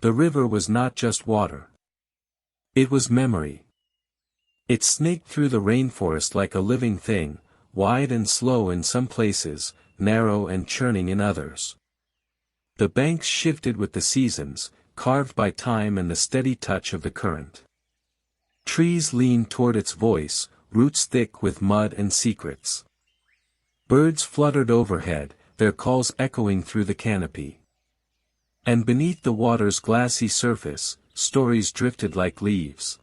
The river was not just water. It was memory. It snaked through the rainforest like a living thing, wide and slow in some places, narrow and churning in others. The banks shifted with the seasons, carved by time and the steady touch of the current. Trees leaned toward its voice, roots thick with mud and secrets. Birds fluttered overhead, their calls echoing through the canopy. And beneath the water's glassy surface, stories drifted like leaves.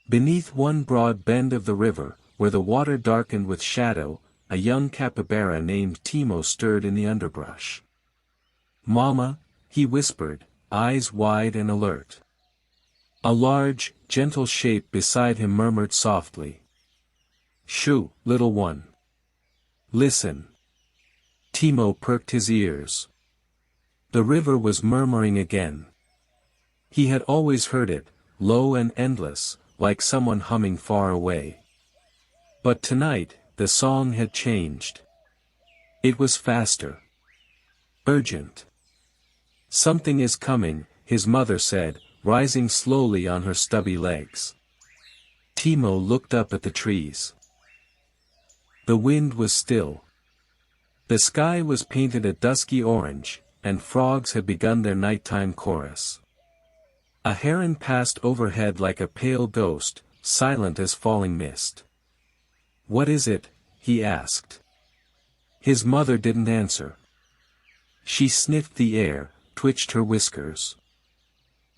Beneath one broad bend of the river, where the water darkened with shadow, a young capybara named Timo stirred in the underbrush. "Mama," he whispered, eyes wide and alert. A large, gentle shape beside him murmured softly, "Shoo, little one. Listen." Timo perked his ears. The river was murmuring again. He had always heard it, low and endless, like someone humming far away. But tonight, the song had changed. It was faster. Urgent. "Something is coming," his mother said, rising slowly on her stubby legs. Timo looked up at the trees. The wind was still. The sky was painted a dusky orange, and frogs had begun their nighttime chorus. A heron passed overhead like a pale ghost, silent as falling mist. "What is it?" he asked. His mother didn't answer. She sniffed the air, twitched her whiskers.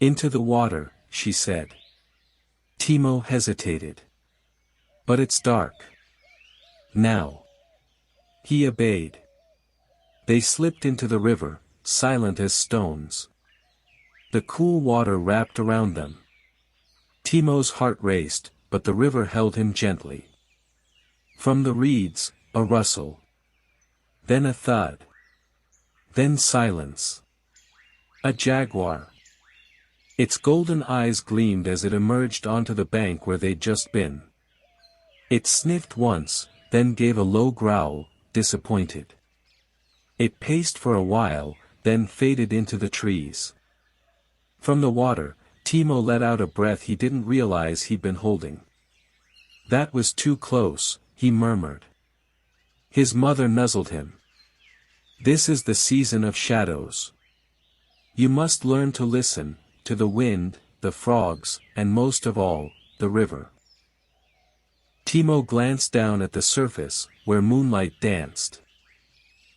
"Into the water," she said. Timo hesitated. "But it's dark." "Now." He obeyed. They slipped into the river, silent as stones. The cool water wrapped around them. Timo's heart raced, but the river held him gently. From the reeds, a rustle. Then a thud. Then silence. A jaguar. Its golden eyes gleamed as it emerged onto the bank where they'd just been. It sniffed once, then gave a low growl, disappointed. It paced for a while, then faded into the trees. From the water, Timo let out a breath he didn't realize he'd been holding. "That was too close," he murmured. His mother nuzzled him. "This is the season of shadows. You must learn to listen, to the wind, the frogs, and most of all, the river." Timo glanced down at the surface, where moonlight danced.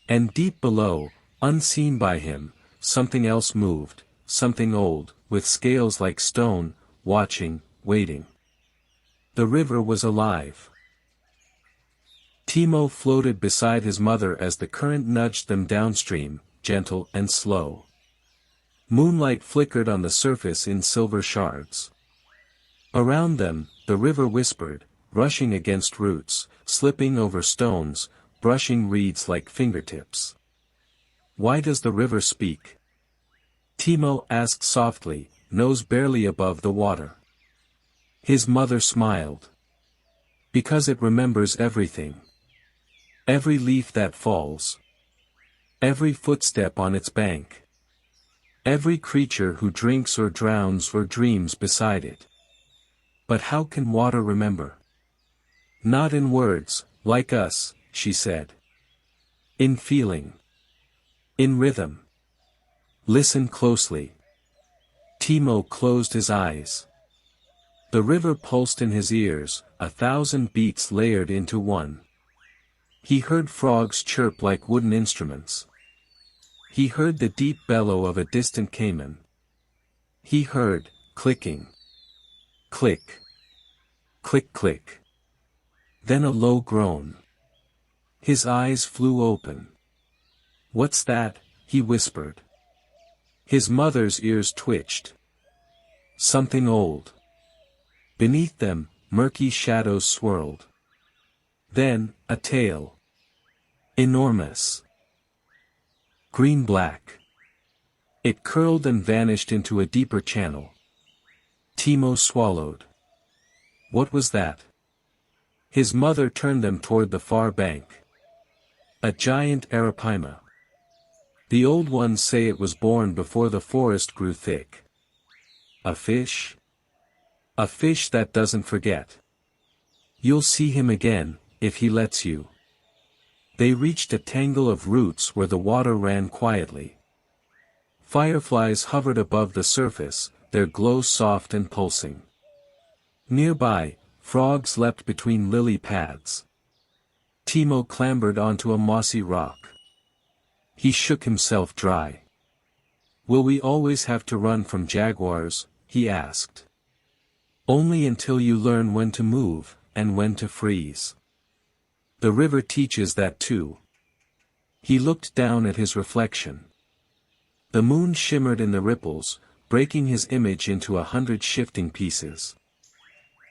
And deep below, unseen by him, something else moved, something old, with scales like stone, watching, waiting. The river was alive. Timo floated beside his mother as the current nudged them downstream, gentle and slow. Moonlight flickered on the surface in silver shards. Around them, the river whispered, rushing against roots, slipping over stones, brushing reeds like fingertips. "Why does the river speak?" Timo asked softly, nose barely above the water. His mother smiled. "Because it remembers everything. Every leaf that falls. Every footstep on its bank. Every creature who drinks or drowns or dreams beside it." "But how can water remember?" "Not in words, like us," she said. "In feeling. In rhythm. Listen closely." Timo closed his eyes. The river pulsed in his ears, 1,000 beats layered into one. He heard frogs chirp like wooden instruments. He heard the deep bellow of a distant caiman. He heard, clicking. Click. Click click. Then a low groan. His eyes flew open. "What's that?" he whispered. His mother's ears twitched. Something old. Beneath them, murky shadows swirled. Then, a tail. Enormous. Green-black. It curled and vanished into a deeper channel. Timo swallowed. What was that? His mother turned them toward the far bank. A giant arapaima. The old ones say it was born before the forest grew thick. A fish? A fish that doesn't forget. You'll see him again, if he lets you. They reached a tangle of roots where the water ran quietly. Fireflies hovered above the surface, their glow soft and pulsing. Nearby, frogs leapt between lily pads. Timo clambered onto a mossy rock. He shook himself dry. Will we always have to run from jaguars? He asked. Only until you learn when to move, and when to freeze. The river teaches that too. He looked down at his reflection. The moon shimmered in the ripples, breaking his image into 100 shifting pieces.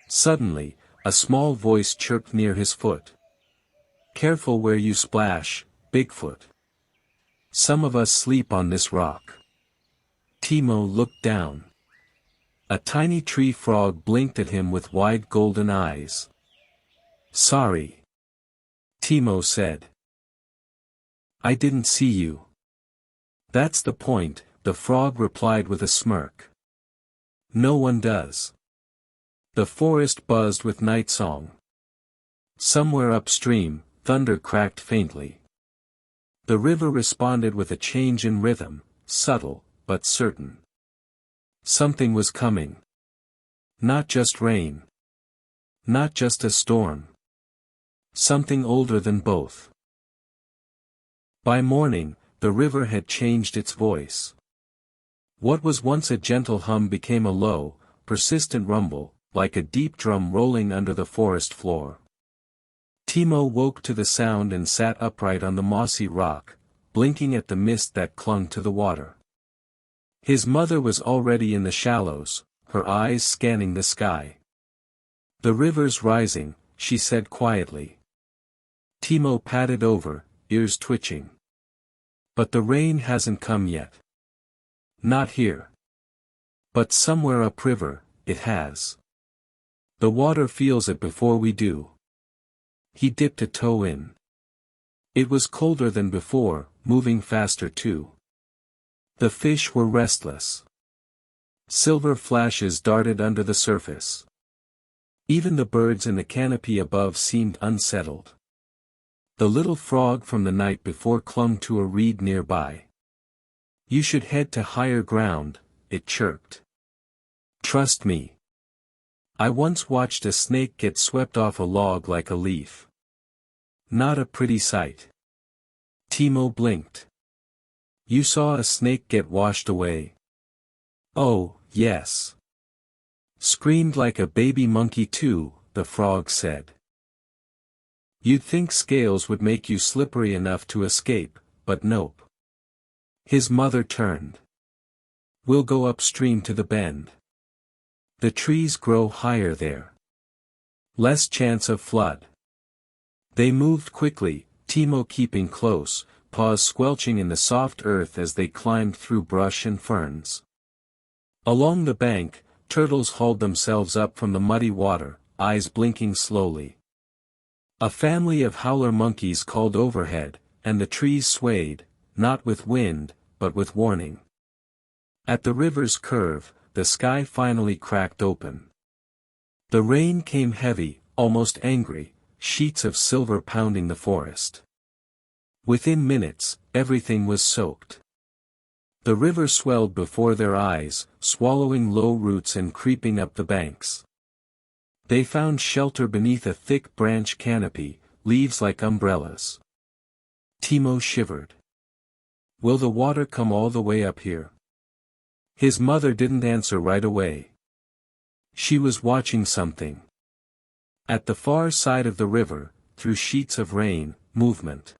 Suddenly, a small voice chirped near his foot. Careful where you splash, Bigfoot. Some of us sleep on this rock. Timo looked down. A tiny tree frog blinked at him with wide golden eyes. Sorry. Timo said. I didn't see you. That's the point, the frog replied with a smirk. No one does. The forest buzzed with night song. Somewhere upstream, thunder cracked faintly. The river responded with a change in rhythm, subtle, but certain. Something was coming. Not just rain. Not just a storm. Something older than both. By morning, the river had changed its voice. What was once a gentle hum became a low, persistent rumble, like a deep drum rolling under the forest floor. Timo woke to the sound and sat upright on the mossy rock, blinking at the mist that clung to the water. His mother was already in the shallows, her eyes scanning the sky. The river's rising, she said quietly. Timo padded over, ears twitching. But the rain hasn't come yet. Not here. But somewhere upriver, it has. The water feels it before we do. He dipped a toe in. It was colder than before, moving faster too. The fish were restless. Silver flashes darted under the surface. Even the birds in the canopy above seemed unsettled. The little frog from the night before clung to a reed nearby. You should head to higher ground, it chirped. Trust me. I once watched a snake get swept off a log like a leaf. Not a pretty sight. Timo blinked. You saw a snake get washed away? Oh, yes. Screamed like a baby monkey too, the frog said. You'd think scales would make you slippery enough to escape, but nope. His mother turned. We'll go upstream to the bend. The trees grow higher there. Less chance of flood. They moved quickly, Timo keeping close, paws squelching in the soft earth as they climbed through brush and ferns. Along the bank, turtles hauled themselves up from the muddy water, eyes blinking slowly. A family of howler monkeys called overhead, and the trees swayed, not with wind, but with warning. At the river's curve, the sky finally cracked open. The rain came heavy, almost angry, sheets of silver pounding the forest. Within minutes, everything was soaked. The river swelled before their eyes, swallowing low roots and creeping up the banks. They found shelter beneath a thick branch canopy, leaves like umbrellas. Timo shivered. Will the water come all the way up here? His mother didn't answer right away. She was watching something. At the far side of the river, through sheets of rain, movement.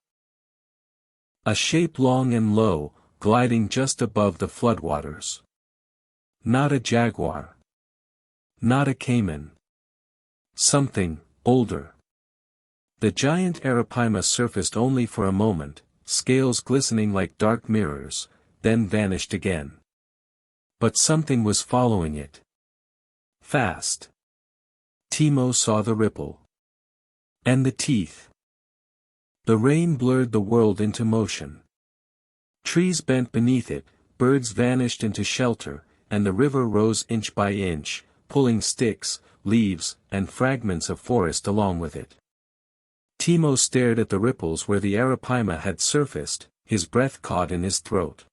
A shape long and low, gliding just above the floodwaters. Not a jaguar. Not a caiman. Something, older. The giant arapaima surfaced only for a moment, scales glistening like dark mirrors, then vanished again. But something was following it. Fast. Timo saw the ripple. And the teeth. The rain blurred the world into motion. Trees bent beneath it, birds vanished into shelter, and the river rose inch by inch, pulling sticks, leaves, and fragments of forest along with it. Timo stared at the ripples where the Arapaima had surfaced, his breath caught in his throat.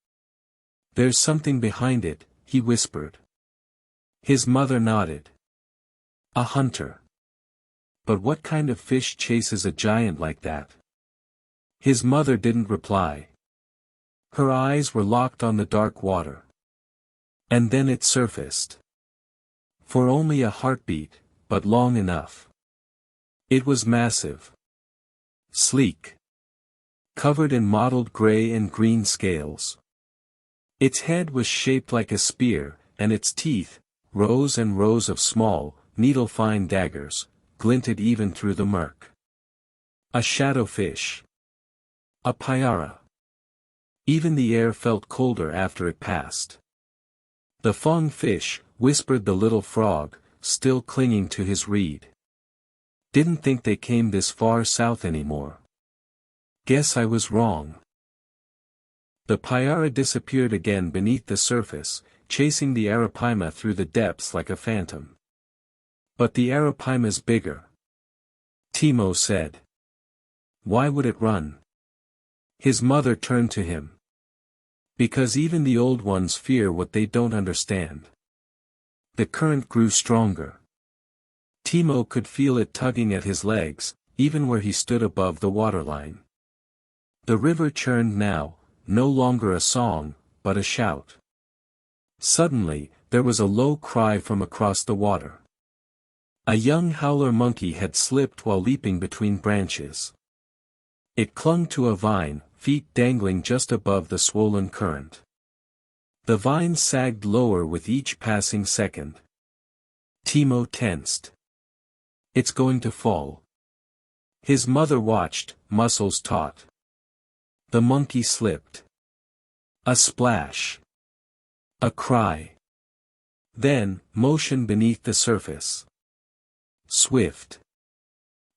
"There's something behind it," he whispered. His mother nodded. "A hunter. But what kind of fish chases a giant like that?" His mother didn't reply. Her eyes were locked on the dark water. And then it surfaced. For only a heartbeat, but long enough. It was massive. Sleek. Covered in mottled gray and green scales. Its head was shaped like a spear, and its teeth, rows and rows of small, needle-fine daggers, glinted even through the murk. A shadowfish. A payara. Even the air felt colder after it passed. "The fong fish," whispered the little frog, still clinging to his reed. "Didn't think they came this far south anymore. Guess I was wrong." The payara disappeared again beneath the surface, chasing the Arapaima through the depths like a phantom. "But the Arapaima's bigger," Timo said. "Why would it run?" His mother turned to him. "Because even the old ones fear what they don't understand." The current grew stronger. Timo could feel it tugging at his legs, even where he stood above the waterline. The river churned now, no longer a song, but a shout. Suddenly, there was a low cry from across the water. A young howler monkey had slipped while leaping between branches. It clung to a vine, feet dangling just above the swollen current. The vine sagged lower with each passing second. Timo tensed. "It's going to fall." His mother watched, muscles taut. The monkey slipped. A splash. A cry. Then, motion beneath the surface. Swift.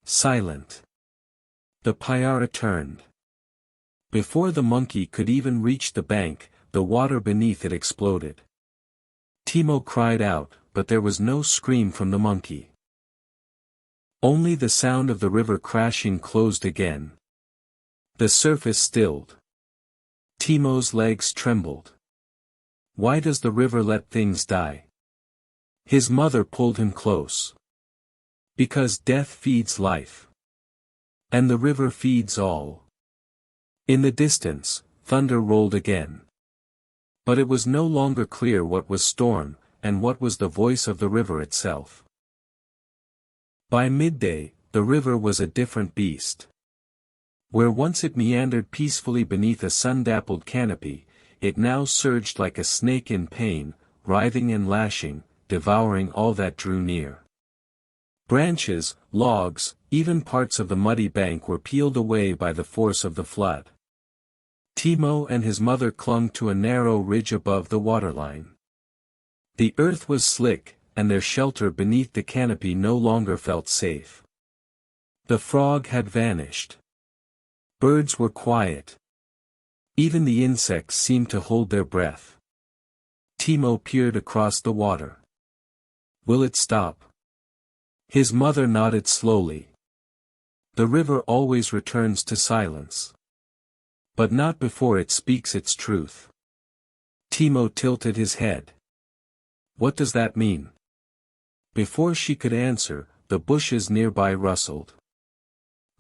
Silent. The payara turned. Before the monkey could even reach the bank, the water beneath it exploded. Timo cried out, but there was no scream from the monkey. Only the sound of the river crashing closed again. The surface stilled. Timo's legs trembled. Why does the river let things die? His mother pulled him close. Because death feeds life. And the river feeds all. In the distance, thunder rolled again. But it was no longer clear what was storm, and what was the voice of the river itself. By midday, the river was a different beast. Where once it meandered peacefully beneath a sun-dappled canopy, it now surged like a snake in pain, writhing and lashing, devouring all that drew near. Branches, logs, even parts of the muddy bank were peeled away by the force of the flood. Timo and his mother clung to a narrow ridge above the waterline. The earth was slick, and their shelter beneath the canopy no longer felt safe. The frog had vanished. Birds were quiet. Even the insects seemed to hold their breath. Timo peered across the water. Will it stop? His mother nodded slowly. The river always returns to silence. But not before it speaks its truth. Timo tilted his head. What does that mean? Before she could answer, the bushes nearby rustled.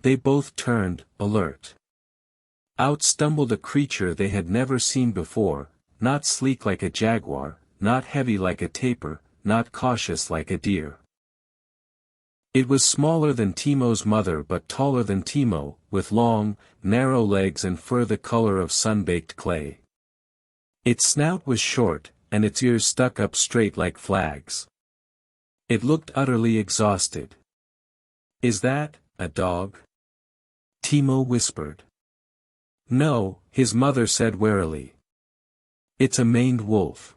They both turned, alert. Out stumbled a creature they had never seen before, not sleek like a jaguar, not heavy like a tapir, not cautious like a deer. It was smaller than Timo's mother but taller than Timo, with long, narrow legs and fur the color of sun-baked clay. Its snout was short, and its ears stuck up straight like flags. It looked utterly exhausted. Is that a dog? Timo whispered. No, his mother said warily. It's a maned wolf.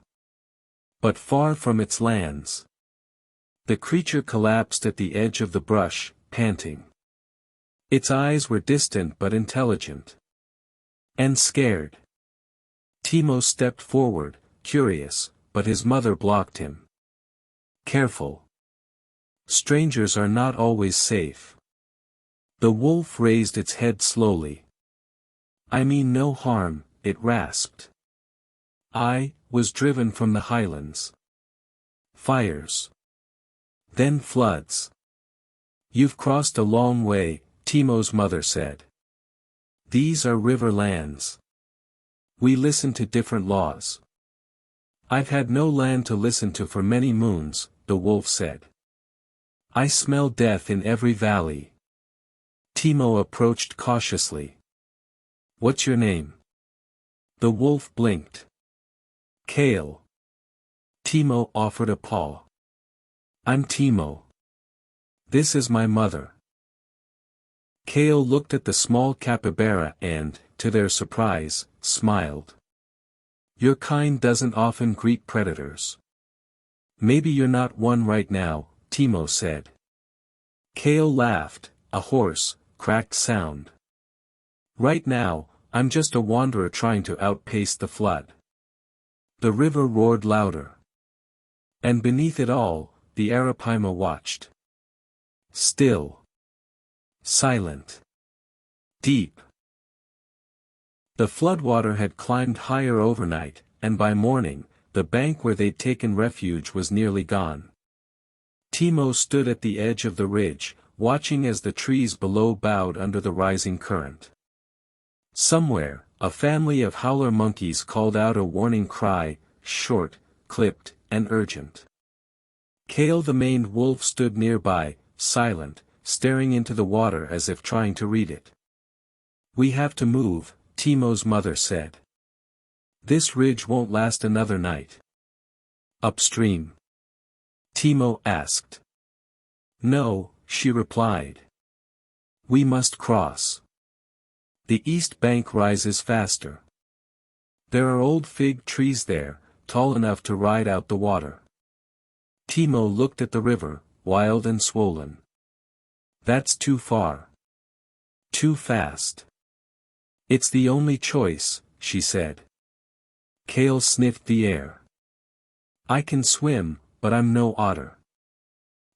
But far from its lands. The creature collapsed at the edge of the brush, panting. Its eyes were distant but intelligent. And scared. Timo stepped forward, curious, but his mother blocked him. Careful. Strangers are not always safe. The wolf raised its head slowly. I mean no harm, it rasped. I was driven from the highlands. Fires. Then floods. You've crossed a long way, Timo's mother said. These are river lands. We listen to different laws. I've had no land to listen to for many moons, the wolf said. I smell death in every valley. Timo approached cautiously. What's your name? The wolf blinked. Kale. Timo offered a paw. I'm Timo. This is my mother. Kale looked at the small capybara and, to their surprise, smiled. Your kind doesn't often greet predators. Maybe you're not one right now, Timo said. Kale laughed, a hoarse, cracked sound. Right now, I'm just a wanderer trying to outpace the flood. The river roared louder. And beneath it all, the Arapaima watched. Still. Silent. Deep. The floodwater had climbed higher overnight, and by morning, the bank where they'd taken refuge was nearly gone. Timo stood at the edge of the ridge, watching as the trees below bowed under the rising current. Somewhere, a family of howler monkeys called out a warning cry, short, clipped, and urgent. Kale the maned wolf stood nearby, silent, staring into the water as if trying to read it. We have to move, Timo's mother said. This ridge won't last another night. Upstream? Timo asked. No, she replied. We must cross. The east bank rises faster. There are old fig trees there, tall enough to ride out the water. Timo looked at the river, wild and swollen. That's too far. Too fast. It's the only choice, she said. Kale sniffed the air. I can swim, but I'm no otter.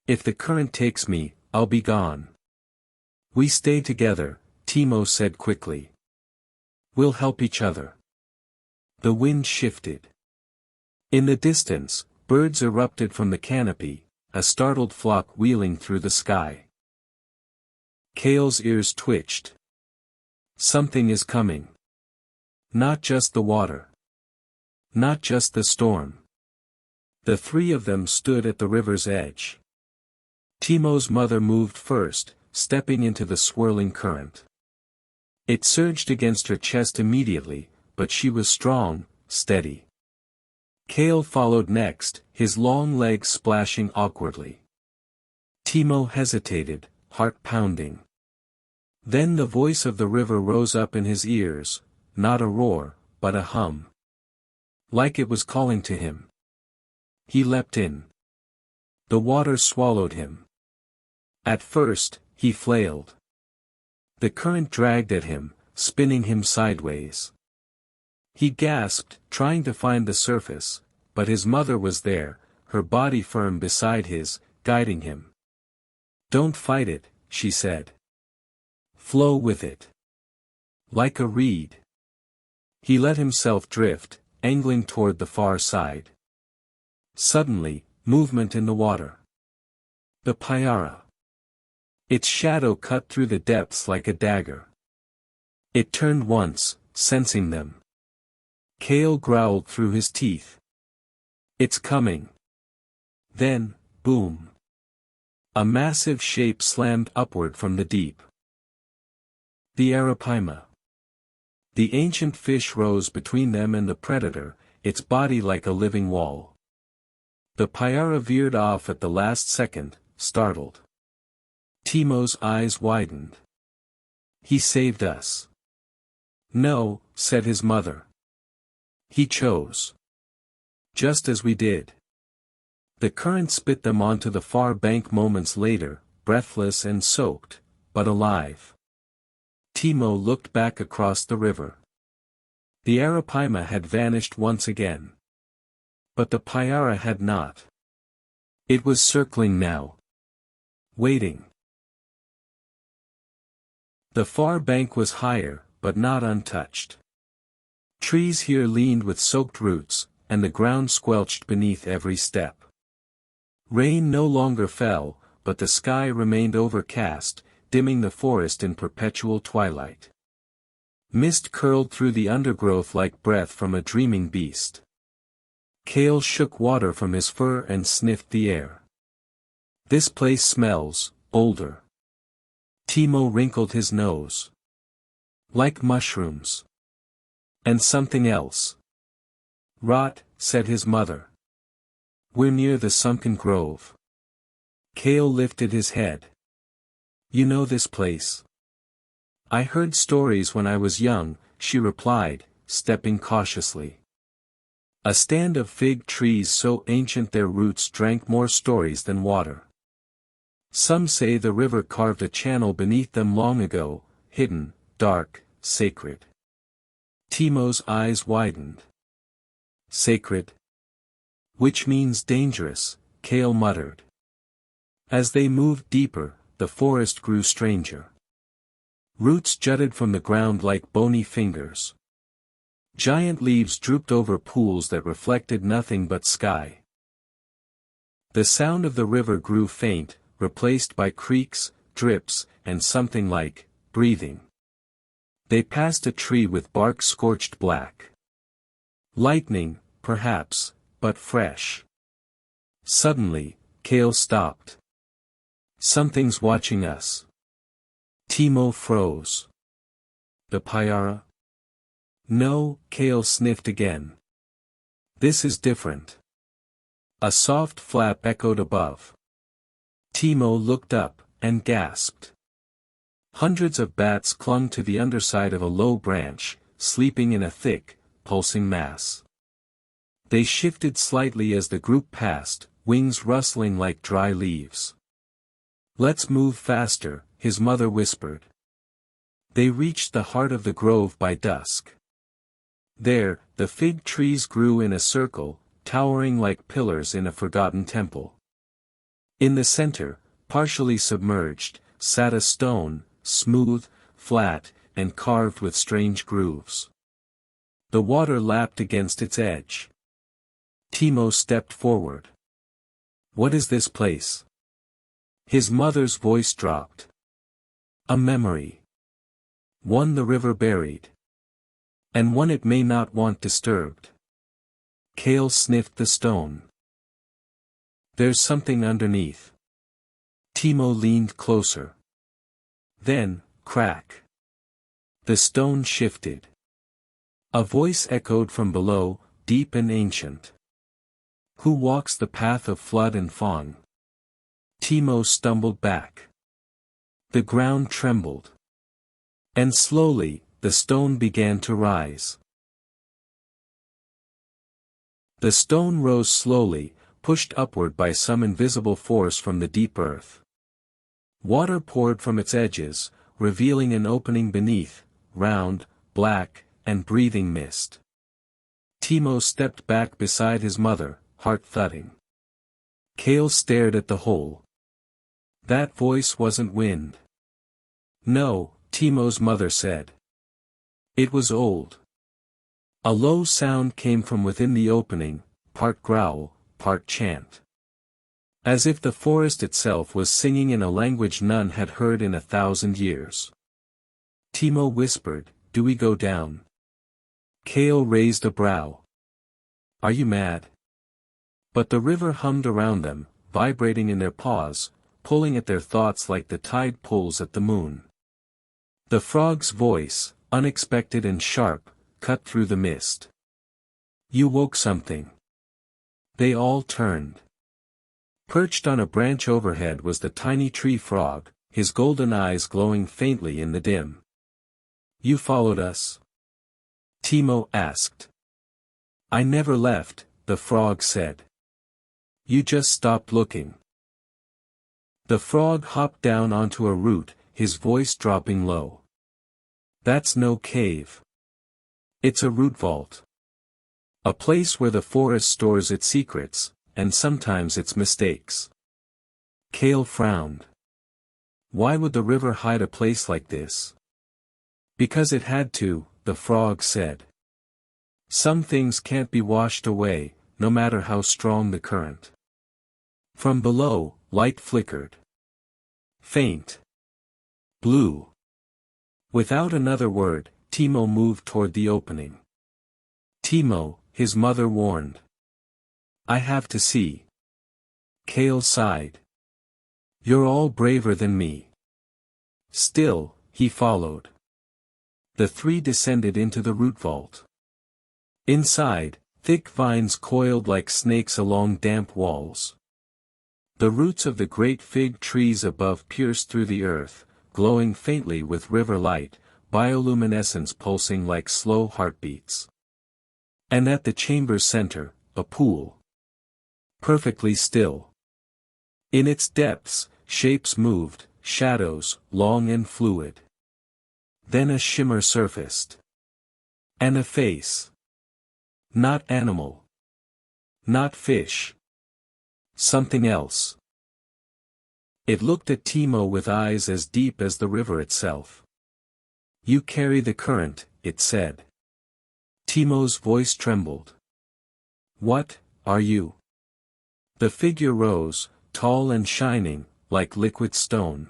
If the current takes me, I'll be gone. We stay together, Timo said quickly. We'll help each other. The wind shifted. In the distance, birds erupted from the canopy, a startled flock wheeling through the sky. Kale's ears twitched. Something is coming. Not just the water. Not just the storm. The three of them stood at the river's edge. Timo's mother moved first, stepping into the swirling current. It surged against her chest immediately, but she was strong, steady. Kale followed next, his long legs splashing awkwardly. Timo hesitated, heart pounding. Then the voice of the river rose up in his ears, not a roar, but a hum. Like it was calling to him. He leapt in. The water swallowed him. At first, he flailed. The current dragged at him, spinning him sideways. He gasped, trying to find the surface, but his mother was there, her body firm beside his, guiding him. Don't fight it, she said. Flow with it. Like a reed. He let himself drift, angling toward the far side. Suddenly, movement in the water. The Pyara. Its shadow cut through the depths like a dagger. It turned once, sensing them. Kale growled through his teeth. It's coming. Then, boom. A massive shape slammed upward from the deep. The Arapaima. The ancient fish rose between them and the predator, its body like a living wall. The Pyara veered off at the last second, startled. Timo's eyes widened. He saved us. No, said his mother. He chose. Just as we did. The current spit them onto the far bank moments later, breathless and soaked, but alive. Timo looked back across the river. The Arapaima had vanished once again. But the Payara had not. It was circling now. Waiting. The far bank was higher, but not untouched. Trees here leaned with soaked roots, and the ground squelched beneath every step. Rain no longer fell, but the sky remained overcast, dimming the forest in perpetual twilight. Mist curled through the undergrowth like breath from a dreaming beast. Kale shook water from his fur and sniffed the air. This place smells older. Timo wrinkled his nose. Like mushrooms. And something else. Rot, said his mother. We're near the sunken grove. Kale lifted his head. You know this place? I heard stories when I was young, she replied, stepping cautiously. A stand of fig trees so ancient their roots drank more stories than water. Some say the river carved a channel beneath them long ago, hidden, dark, sacred. Timo's eyes widened. Sacred? Which means dangerous, Kale muttered. As they moved deeper, the forest grew stranger. Roots jutted from the ground like bony fingers. Giant leaves drooped over pools that reflected nothing but sky. The sound of the river grew faint, replaced by creaks, drips, and something like breathing. They passed a tree with bark scorched black. Lightning, perhaps, but fresh. Suddenly, Kale stopped. Something's watching us. Timo froze. The Payara? No, Kale sniffed again. This is different. A soft flap echoed above. Timo looked up, and gasped. Hundreds of bats clung to the underside of a low branch, sleeping in a thick, pulsing mass. They shifted slightly as the group passed, wings rustling like dry leaves. Let's move faster, his mother whispered. They reached the heart of the grove by dusk. There, the fig trees grew in a circle, towering like pillars in a forgotten temple. In the center, partially submerged, sat a stone, smooth, flat, and carved with strange grooves. The water lapped against its edge. Timo stepped forward. What is this place? His mother's voice dropped. A memory. One the river buried. And one it may not want disturbed. Kale sniffed the stone. There's something underneath. Timo leaned closer. Then, crack. The stone shifted. A voice echoed from below, deep and ancient. Who walks the path of flood and fawn? Timo stumbled back. The ground trembled. And slowly, the stone began to rise. The stone rose slowly, pushed upward by some invisible force from the deep earth. Water poured from its edges, revealing an opening beneath, round, black, and breathing mist. Timo stepped back beside his mother, heart thudding. Kale stared at the hole. That voice wasn't wind. No, Timo's mother said. It was old. A low sound came from within the opening, part growl, part chant. As if the forest itself was singing in a language none had heard in 1,000 years. Timo whispered, "Do we go down?" Kale raised a brow. "Are you mad?" But the river hummed around them, vibrating in their paws, pulling at their thoughts like the tide pulls at the moon. The frog's voice, unexpected and sharp, cut through the mist. "You woke something." They all turned. Perched on a branch overhead was the tiny tree frog, his golden eyes glowing faintly in the dim. "You followed us?" Timo asked. "I never left," the frog said. "You just stopped looking." The frog hopped down onto a root, his voice dropping low. "That's no cave. It's a root vault. A place where the forest stores its secrets, and sometimes its mistakes. Kale frowned. Why would the river hide a place like this? Because it had to, the frog said. Some things can't be washed away, no matter how strong the current. From below, light flickered. Faint. Blue. Without another word, Timo moved toward the opening. Timo, his mother warned. I have to see. Kale sighed. You're all braver than me. Still, he followed. The three descended into the root vault. Inside, thick vines coiled like snakes along damp walls. The roots of the great fig trees above pierced through the earth, glowing faintly with river light, bioluminescence pulsing like slow heartbeats. And at the chamber's center, a pool. Perfectly still. In its depths, shapes moved, shadows, long and fluid. Then a shimmer surfaced. And a face. Not animal. Not fish. Something else. It looked at Timo with eyes as deep as the river itself. You carry the current, it said. Timo's voice trembled. What, are you? The figure rose, tall and shining, like liquid stone.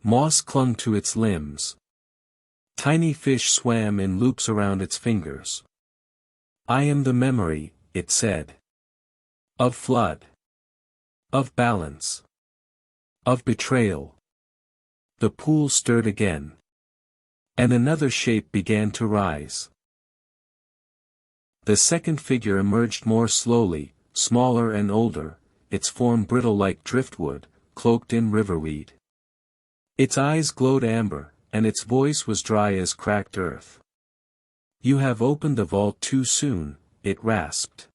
Moss clung to its limbs. Tiny fish swam in loops around its fingers. I am the memory, it said. Of flood. Of balance. Of betrayal. The pool stirred again. And another shape began to rise. The second figure emerged more slowly, smaller and older, its form brittle like driftwood, cloaked in riverweed. Its eyes glowed amber, and its voice was dry as cracked earth. You have opened the vault too soon, it rasped.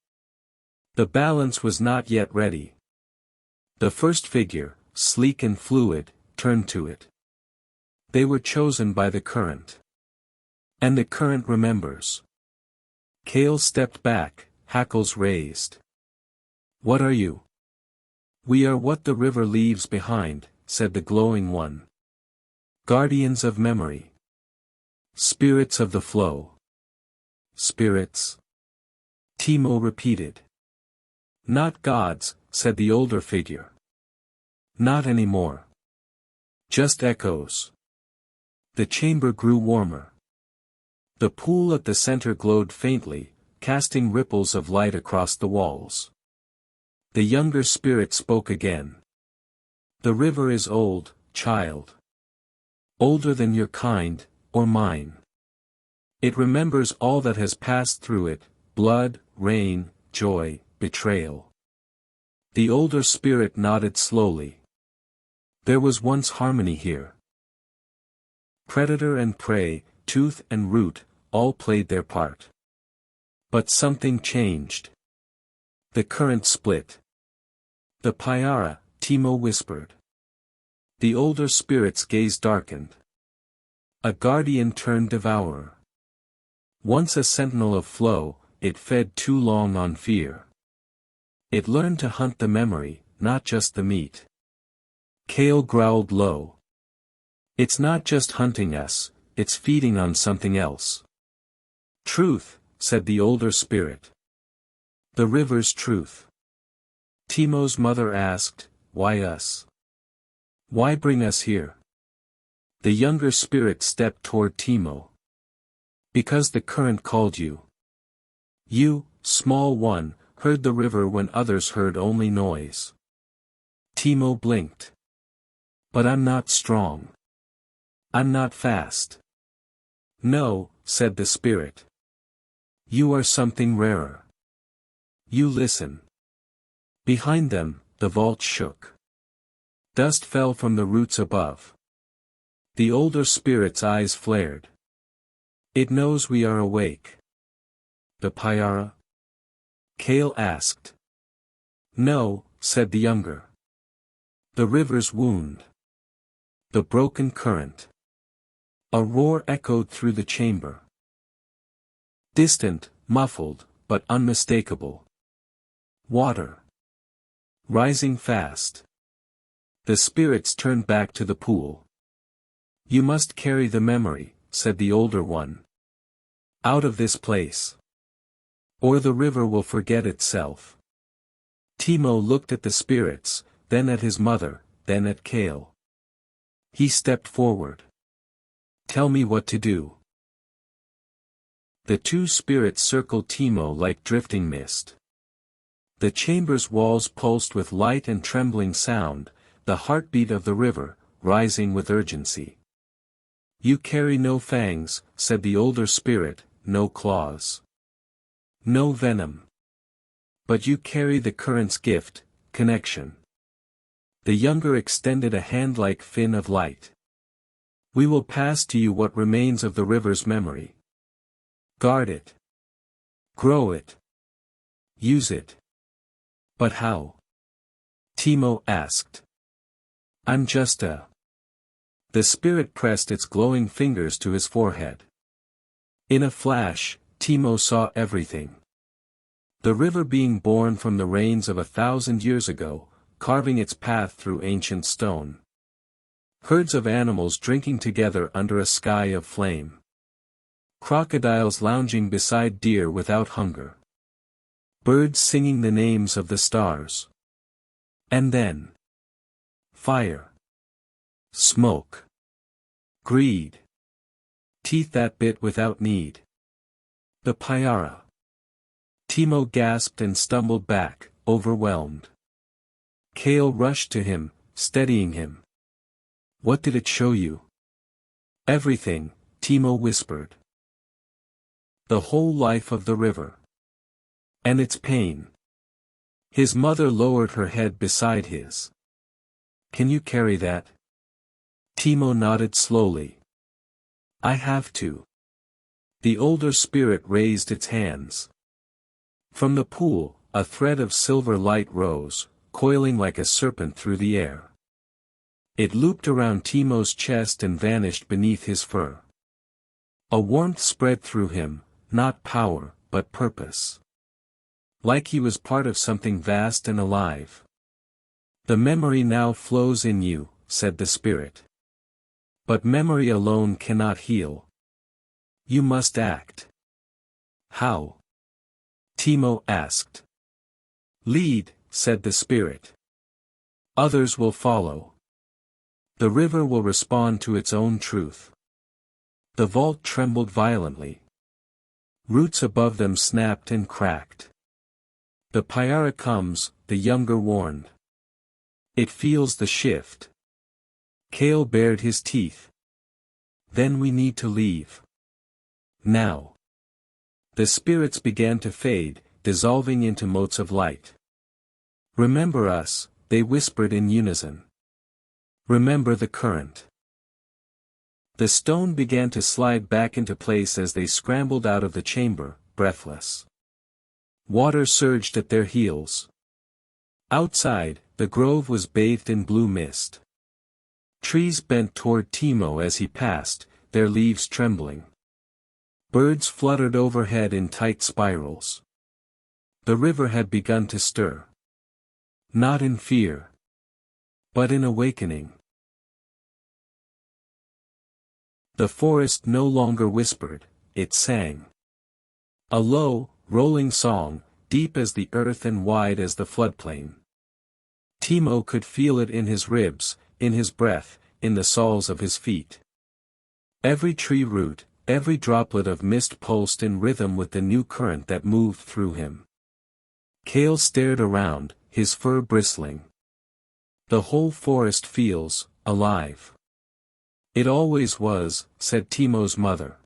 The balance was not yet ready. The first figure, sleek and fluid, turned to it. They were chosen by the current. And the current remembers. Kale stepped back, hackles raised. What are you? We are what the river leaves behind, said the glowing one. Guardians of memory. Spirits of the flow. Spirits. Timo repeated. Not gods, said the older figure. Not anymore. Just echoes. The chamber grew warmer. The pool at the center glowed faintly, casting ripples of light across the walls. The younger spirit spoke again. The river is old, child. Older than your kind, or mine. It remembers all that has passed through it, blood, rain, joy, betrayal. The older spirit nodded slowly. There was once harmony here. Predator and prey, tooth and root, all played their part. But something changed. The current split. The Pyara, Timo whispered. The older spirit's gaze darkened. A guardian turned devourer. Once a sentinel of flow, it fed too long on fear. It learned to hunt the memory, not just the meat. Kale growled low. It's not just hunting us, it's feeding on something else. Truth, said the older spirit. The river's truth. Timo's mother asked, why us? Why bring us here? The younger spirit stepped toward Timo. Because the current called you. You, small one, heard the river when others heard only noise. Timo blinked. But I'm not strong. I'm not fast. No, said the spirit. You are something rarer. You listen. Behind them, the vault shook. Dust fell from the roots above. The older spirit's eyes flared. It knows we are awake. The Pyara? Kale asked. No, said the younger. The river's wound. The broken current. A roar echoed through the chamber. Distant, muffled, but unmistakable. Water. Rising fast. The spirits turned back to the pool. You must carry the memory, said the older one. Out of this place. Or the river will forget itself. Timo looked at the spirits, then at his mother, then at Kale. He stepped forward. Tell me what to do. The two spirits circled Timo like drifting mist. The chamber's walls pulsed with light and trembling sound, the heartbeat of the river, rising with urgency. You carry no fangs, said the older spirit, no claws. No venom. But you carry the current's gift, connection. The younger extended a hand like fin of light. We will pass to you what remains of the river's memory. Guard it. Grow it. Use it. But how? Timo asked. I'm just a... The spirit pressed its glowing fingers to his forehead. In a flash, Timo saw everything. The river being born from the rains of 1,000 years ago, carving its path through ancient stone. Herds of animals drinking together under a sky of flame. Crocodiles lounging beside deer without hunger. Birds singing the names of the stars. And then. Fire. Smoke. Greed. Teeth that bit without need. The Pyara. Timo gasped and stumbled back, overwhelmed. Kale rushed to him, steadying him. What did it show you? Everything, Timo whispered. The whole life of the river. And its pain. His mother lowered her head beside his. Can you carry that? Timo nodded slowly. I have to. The older spirit raised its hands. From the pool, a thread of silver light rose, coiling like a serpent through the air. It looped around Timo's chest and vanished beneath his fur. A warmth spread through him, not power, but purpose. Like he was part of something vast and alive. The memory now flows in you, said the spirit. But memory alone cannot heal. You must act. How? Timo asked. Lead, said the spirit. Others will follow. The river will respond to its own truth. The vault trembled violently. Roots above them snapped and cracked. The Pyara comes, the younger warned. It feels the shift. Kale bared his teeth. Then we need to leave. Now. The spirits began to fade, dissolving into motes of light. Remember us, they whispered in unison. Remember the current. The stone began to slide back into place as they scrambled out of the chamber, breathless. Water surged at their heels. Outside, the grove was bathed in blue mist. Trees bent toward Timo as he passed, their leaves trembling. Birds fluttered overhead in tight spirals. The river had begun to stir. Not in fear. But in awakening. The forest no longer whispered, it sang. A low, rolling song, deep as the earth and wide as the floodplain. Timo could feel it in his ribs, in his breath, in the soles of his feet. Every tree root, every droplet of mist pulsed in rhythm with the new current that moved through him. Kale stared around, his fur bristling. The whole forest feels alive. It always was, said Timo's mother.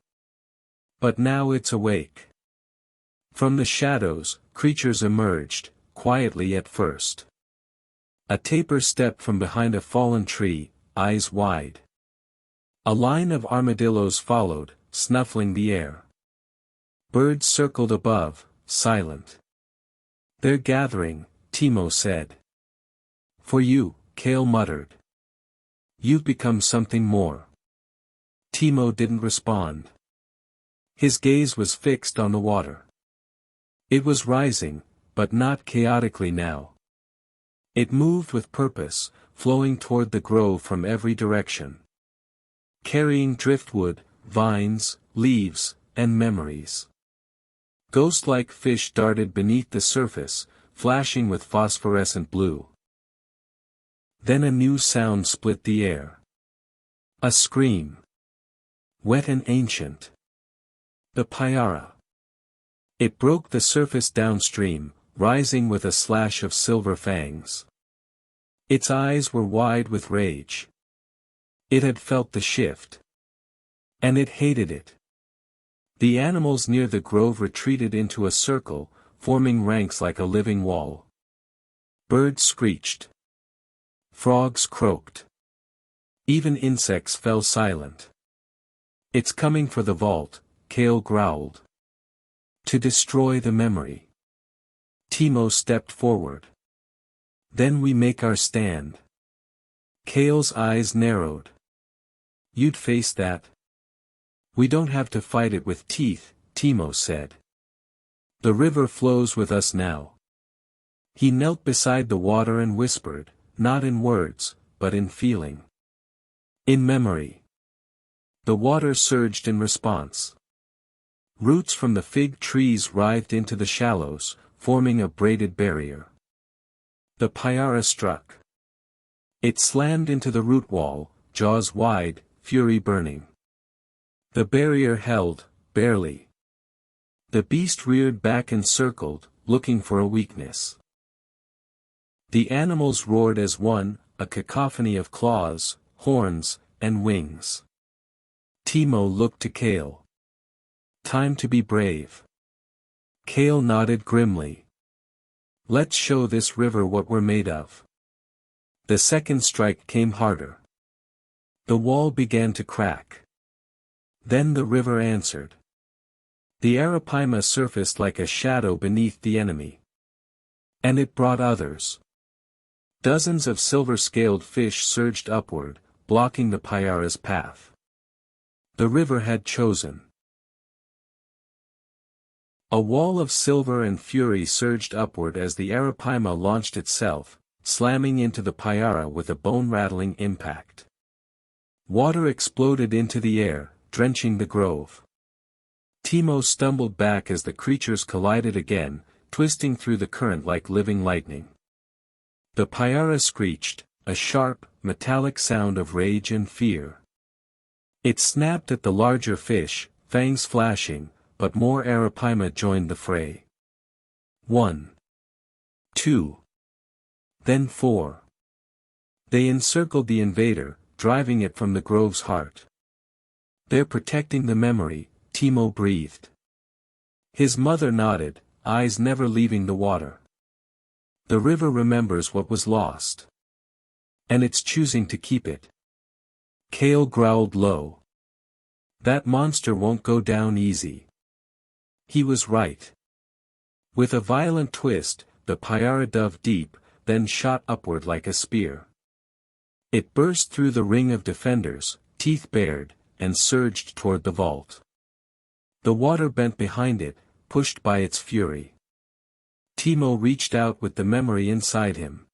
But now it's awake. From the shadows, creatures emerged, quietly at first. A tapir stepped from behind a fallen tree, eyes wide. A line of armadillos followed, snuffling the air. Birds circled above, silent. They're gathering, Timo said. For you, Kale muttered. You've become something more. Timo didn't respond. His gaze was fixed on the water. It was rising, but not chaotically now. It moved with purpose, flowing toward the grove from every direction. Carrying driftwood, vines, leaves, and memories. Ghost-like fish darted beneath the surface, flashing with phosphorescent blue. Then a new sound split the air. A scream. Wet and ancient. The Pyara. It broke the surface downstream, rising with a slash of silver fangs. Its eyes were wide with rage. It had felt the shift. And it hated it. The animals near the grove retreated into a circle, forming ranks like a living wall. Birds screeched. Frogs croaked. Even insects fell silent. "It's coming for the vault," Kale growled. "To destroy the memory." Timo stepped forward. "Then we make our stand." Kale's eyes narrowed. "You'd face that?" "We don't have to fight it with teeth," Timo said. "The river flows with us now." He knelt beside the water and whispered, not in words, but in feeling. In memory. The water surged in response. Roots from the fig trees writhed into the shallows, forming a braided barrier. The Pyara struck. It slammed into the root wall, jaws wide, fury burning. The barrier held, barely. The beast reared back and circled, looking for a weakness. The animals roared as one, a cacophony of claws, horns, and wings. Timo looked to Kale. "Time to be brave." Kale nodded grimly. "Let's show this river what we're made of." The second strike came harder. The wall began to crack. Then the river answered. The Arapaima surfaced like a shadow beneath the enemy. And it brought others. Dozens of silver-scaled fish surged upward, blocking the Pyara's path. The river had chosen. A wall of silver and fury surged upward as the Arapaima launched itself, slamming into the Pyara with a bone-rattling impact. Water exploded into the air, drenching the grove. Timo stumbled back as the creatures collided again, twisting through the current like living lightning. The Pyara screeched, a sharp, metallic sound of rage and fear. It snapped at the larger fish, fangs flashing, but more Arapaima joined the fray. 1. 2. Then 4. They encircled the invader, driving it from the grove's heart. "They're protecting the memory," Timo breathed. His mother nodded, eyes never leaving the water. "The river remembers what was lost. And it's choosing to keep it." Kale growled low. "That monster won't go down easy." He was right. With a violent twist, the Pyara dove deep, then shot upward like a spear. It burst through the ring of defenders, teeth bared, and surged toward the vault. The water bent behind it, pushed by its fury. Timo reached out with the memory inside him.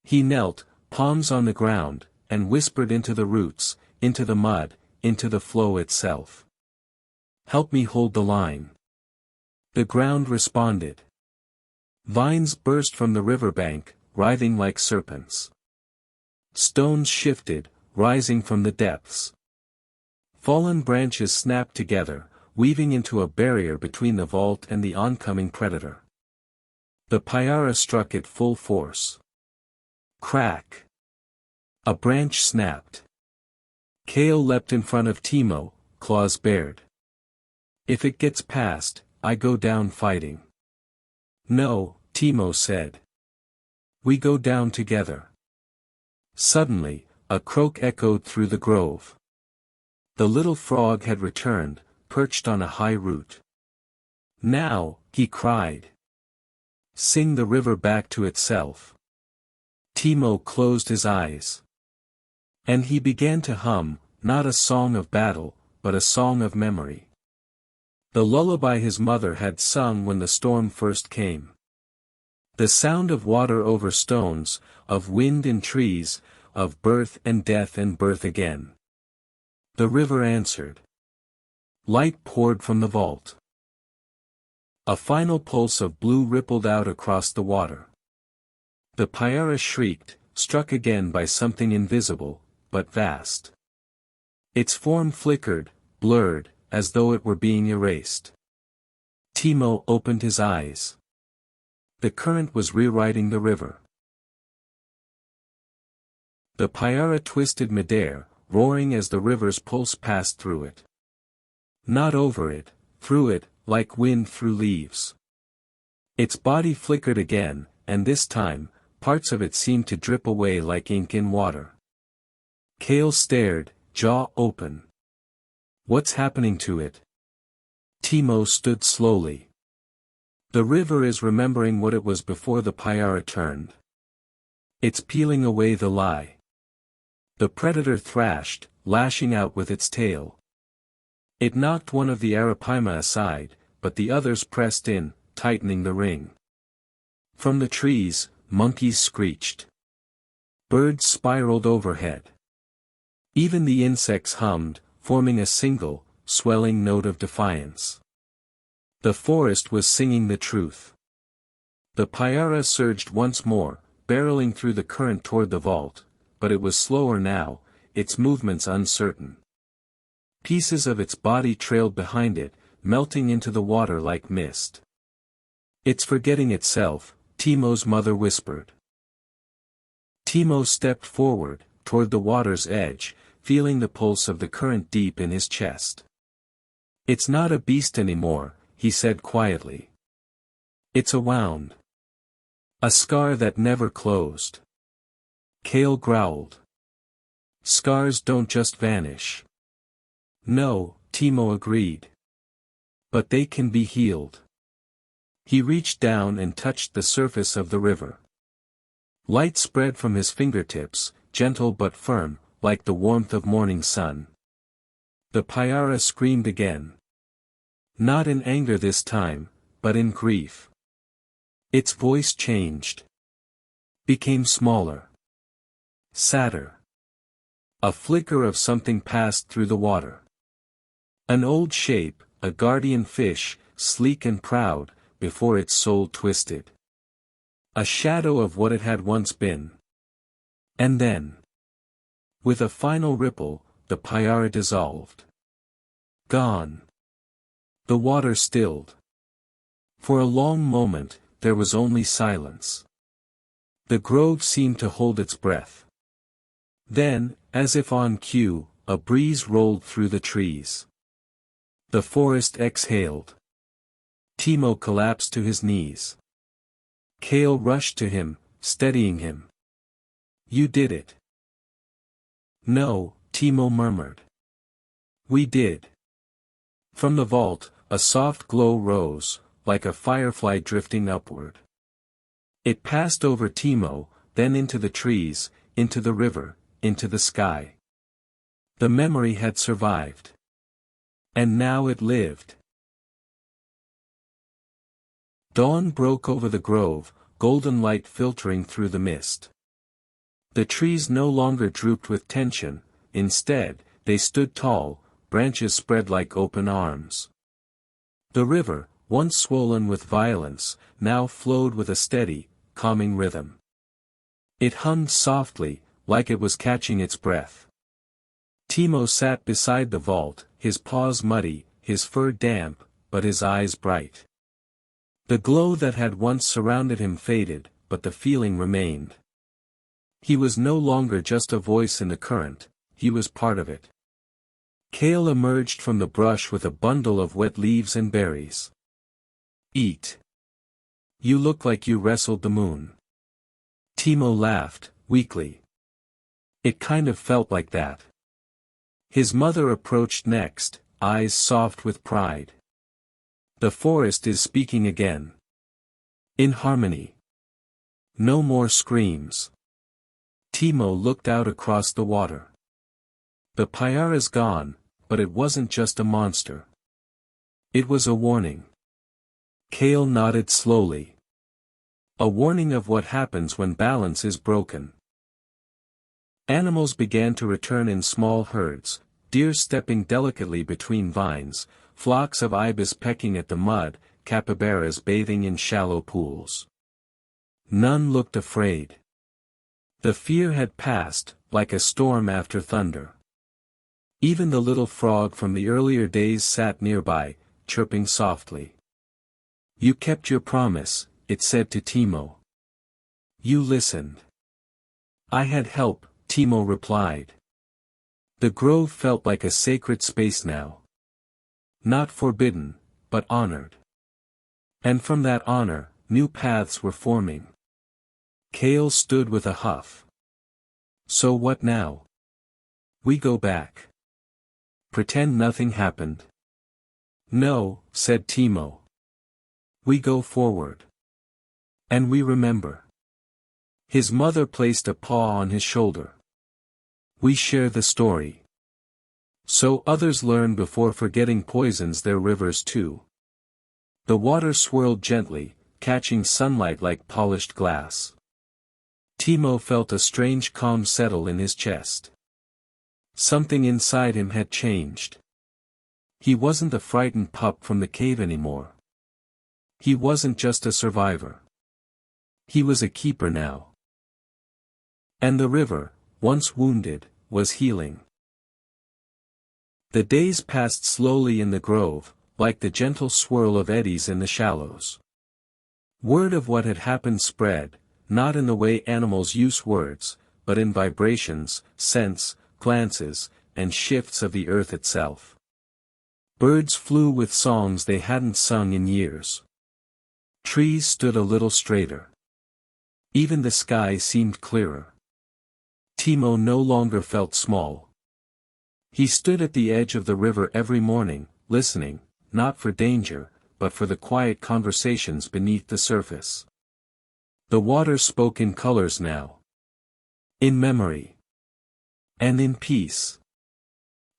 He knelt, palms on the ground, and whispered into the roots, into the mud, into the flow itself. "Help me hold the line." The ground responded. Vines burst from the riverbank, writhing like serpents. Stones shifted, rising from the depths. Fallen branches snapped together, weaving into a barrier between the vault and the oncoming predator. The Pyara struck at full force. Crack! A branch snapped. Kale leapt in front of Timo, claws bared. "If it gets past, I go down fighting." "No," Timo said. "We go down together." Suddenly, a croak echoed through the grove. The little frog had returned, perched on a high root. "Now," he cried. "Sing the river back to itself." Timo closed his eyes. And he began to hum, not a song of battle, but a song of memory. The lullaby his mother had sung when the storm first came. The sound of water over stones, of wind in trees, of birth and death and birth again. The river answered. Light poured from the vault. A final pulse of blue rippled out across the water. The Pyara shrieked, struck again by something invisible, but vast. Its form flickered, blurred, as though it were being erased. Timo opened his eyes. The current was rewriting the river. The Pyara twisted midair, roaring as the river's pulse passed through it. Not over it, through it, like wind through leaves. Its body flickered again, and this time, parts of it seemed to drip away like ink in water. Kale stared, jaw open. What's happening to it? Timo stood slowly. The river is remembering what it was before the Pyara turned. It's peeling away the lie. The predator thrashed, lashing out with its tail. It knocked one of the Arapaima aside, but the others pressed in, tightening the ring. From the trees, monkeys screeched. Birds spiraled overhead. Even the insects hummed, forming a single, swelling note of defiance. The forest was singing the truth. The Pyara surged once more, barreling through the current toward the vault, but it was slower now, its movements uncertain. Pieces of its body trailed behind it, melting into the water like mist. It's forgetting itself, Timo's mother whispered. Timo stepped forward, toward the water's edge, feeling the pulse of the current deep in his chest. It's not a beast anymore, he said quietly. It's a wound. A scar that never closed. Kale growled. Scars don't just vanish. No, Timo agreed. But they can be healed. He reached down and touched the surface of the river. Light spread from his fingertips, gentle but firm, like the warmth of morning sun. The Pyara screamed again. Not in anger this time, but in grief. Its voice changed. Became smaller. Sadder. A flicker of something passed through the water. An old shape, a guardian fish, sleek and proud, before its soul twisted. A shadow of what it had once been. And then, with a final ripple, the Pyara dissolved. Gone. The water stilled. For a long moment, there was only silence. The grove seemed to hold its breath. Then, as if on cue, a breeze rolled through the trees. The forest exhaled. Timo collapsed to his knees. Kale rushed to him, steadying him. You did it. No, Timo murmured. We did. From the vault, a soft glow rose, like a firefly drifting upward. It passed over Timo, then into the trees, into the river, into the sky. The memory had survived. And now it lived. Dawn broke over the grove, golden light filtering through the mist. The trees no longer drooped with tension, instead, they stood tall, branches spread like open arms. The river, once swollen with violence, now flowed with a steady, calming rhythm. It hummed softly, like it was catching its breath. Timo sat beside the vault, his paws muddy, his fur damp, but his eyes bright. The glow that had once surrounded him faded, but the feeling remained. He was no longer just a voice in the current, he was part of it. Kale emerged from the brush with a bundle of wet leaves and berries. Eat. You look like you wrestled the moon. Timo laughed, weakly. It kind of felt like that. His mother approached next, eyes soft with pride. The forest is speaking again. In harmony. No more screams. Timo looked out across the water. The Pyara's gone, but it wasn't just a monster. It was a warning. Kale nodded slowly. A warning of what happens when balance is broken. Animals began to return in small herds, deer stepping delicately between vines, flocks of ibis pecking at the mud, capybaras bathing in shallow pools. None looked afraid. The fear had passed, like a storm after thunder. Even the little frog from the earlier days sat nearby, chirping softly. "You kept your promise," it said to Timo. "You listened." "I had help," Timo replied. The grove felt like a sacred space now. Not forbidden, but honored. And from that honor, new paths were forming. Kale stood with a huff. "So what now?" "We go back. Pretend nothing happened." "No," said Timo. "We go forward. And we remember." His mother placed a paw on his shoulder. "We share the story. So others learn before forgetting poisons their rivers too." The water swirled gently, catching sunlight like polished glass. Timo felt a strange calm settle in his chest. Something inside him had changed. He wasn't the frightened pup from the cave anymore. He wasn't just a survivor. He was a keeper now. And the river, once wounded, was healing. The days passed slowly in the grove, like the gentle swirl of eddies in the shallows. Word of what had happened spread, not in the way animals use words, but in vibrations, scents, glances, and shifts of the earth itself. Birds flew with songs they hadn't sung in years. Trees stood a little straighter. Even the sky seemed clearer. Timo no longer felt small. He stood at the edge of the river every morning, listening, not for danger, but for the quiet conversations beneath the surface. The water spoke in colors now. In memory. And in peace.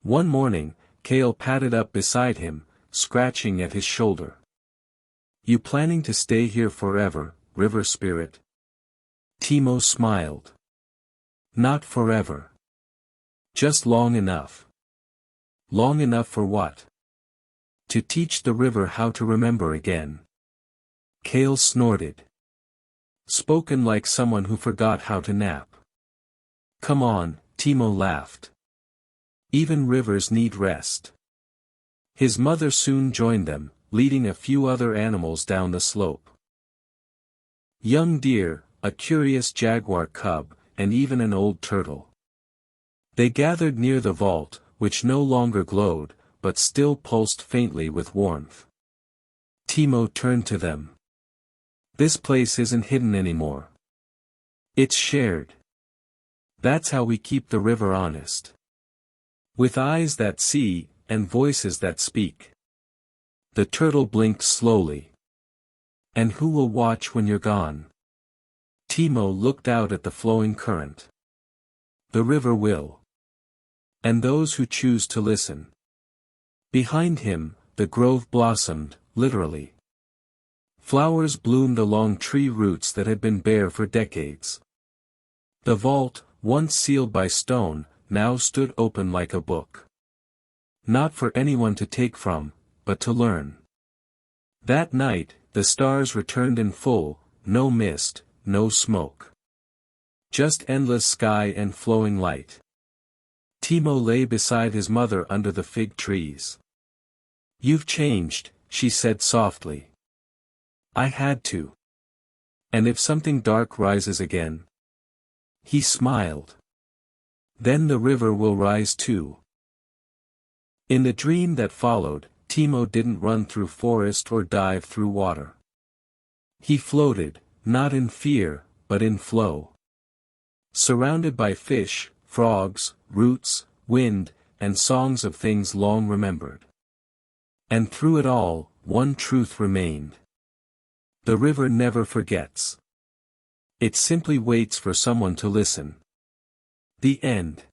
One morning, Kale padded up beside him, scratching at his shoulder. "You planning to stay here forever, river spirit?" Timo smiled. "Not forever. Just long enough." "Long enough for what?" "To teach the river how to remember again." Kale snorted. Spoken like someone who forgot how to nap. "Come on," Timo laughed. "Even rivers need rest." His mother soon joined them, leading a few other animals down the slope. Young deer, a curious jaguar cub, and even an old turtle. They gathered near the vault, which no longer glowed, but still pulsed faintly with warmth. Timo turned to them. "This place isn't hidden anymore. It's shared. That's how we keep the river honest. With eyes that see, and voices that speak." The turtle blinked slowly. "And who will watch when you're gone?" Timo looked out at the flowing current. "The river will. And those who choose to listen." Behind him, the grove blossomed, literally. Flowers bloomed along tree roots that had been bare for decades. The vault, once sealed by stone, now stood open like a book. Not for anyone to take from, but to learn. That night, the stars returned in full, no mist, no smoke. Just endless sky and flowing light. Timo lay beside his mother under the fig trees. "You've changed," she said softly. "I had to. And if something dark rises again?" He smiled. "Then the river will rise too." In the dream that followed, Timo didn't run through forest or dive through water. He floated, not in fear, but in flow. Surrounded by fish, frogs, roots, wind, and songs of things long remembered. And through it all, one truth remained. The river never forgets. It simply waits for someone to listen. The end.